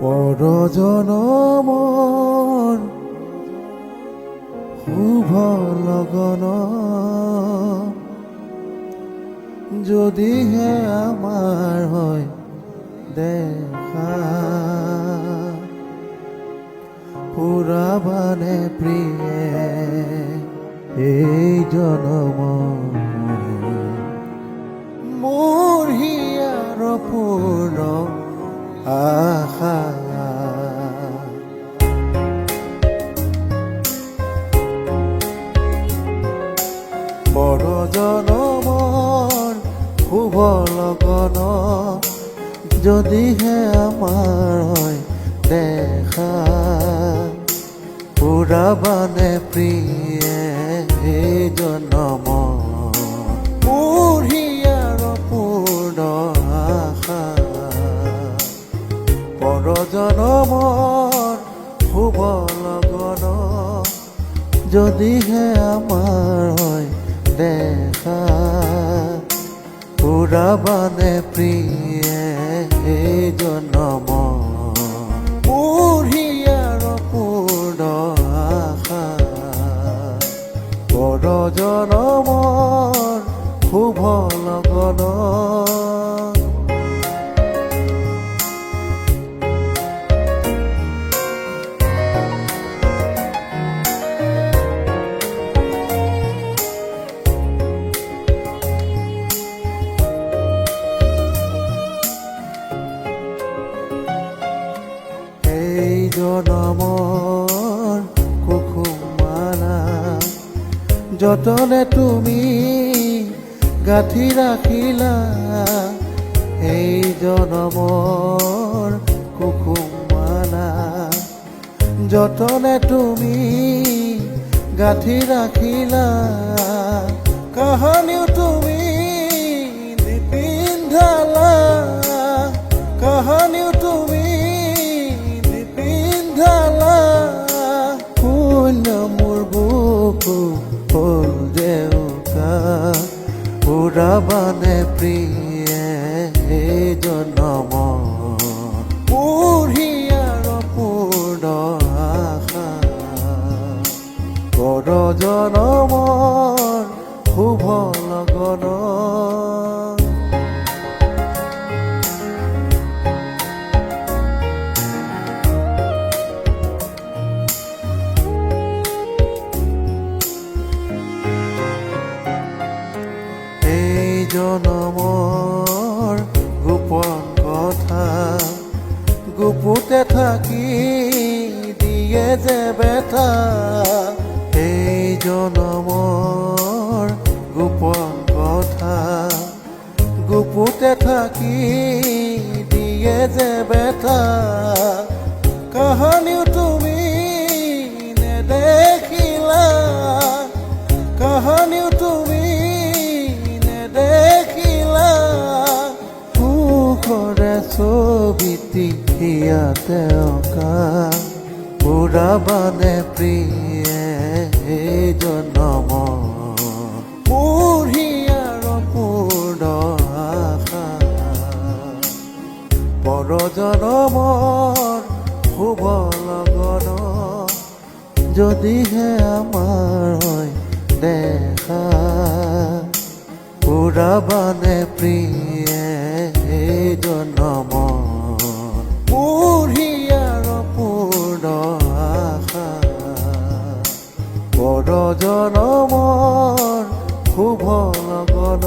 পৰজনমৰ শুভ লগন যদিহে আমাৰ হয় দেখা পুৰাবানে প্ৰিয়ে এই জনম মোৰ হিয়াৰ পূৰ্ণ আশা পৰজনমৰ শুভ লগন যদিহে আমাৰ হয় দেখা পুৰাবানে প্ৰিয়ে এই জনম মোৰ হিয়াৰ পূৰ্ণ আশা পৰজনমৰ শুভ লগন যদিহে আমাৰ হয় দেখা পুৰাবানে প্ৰিয়ে এই জনম মোৰ হিয়াৰ পূৰ্ণ আশা পৰজনমৰ শুভ লগন জনমৰ কুসুমালা যতনে তুমি গাঁঠি ৰাখিলা এই জনমৰ কুসুমালা যতনে তুমি গাঁঠি ৰাখিলা কাহানিও তুমি নিপিন্ধালা কাহানিও তুমি মোৰ বুকু হ'ল দেউকা পুৰাবানে প্ৰিয়ে এই জনম মোৰ হিয়াৰ পূৰ্ণ আশা পৰজনমৰ শুভ লগন জনমৰ গোপন কথা গুপুতে থাকি দিয়ে যে বেটা এই জনমৰ গোপন কথা গুপুতে থাকি দিয়ে যে বেটা কাহানিও তুমি নেদেখিলা কাহানিও তুমি দেখিলা সুখৰে ছবিটি ইয়াতে অঁকা পুৰাবানে প্ৰিয়ে এই জনম মোৰ হিয়াৰ পূৰ্ণ আশা পৰজনমৰ শুভ লগন যদিহে আমাৰ হয় দেখা পুৰাবানে প্ৰিয়ে এই জনম মোৰ হিয়াৰ পূৰ্ণ আশা পৰজনমৰ শুভ লগন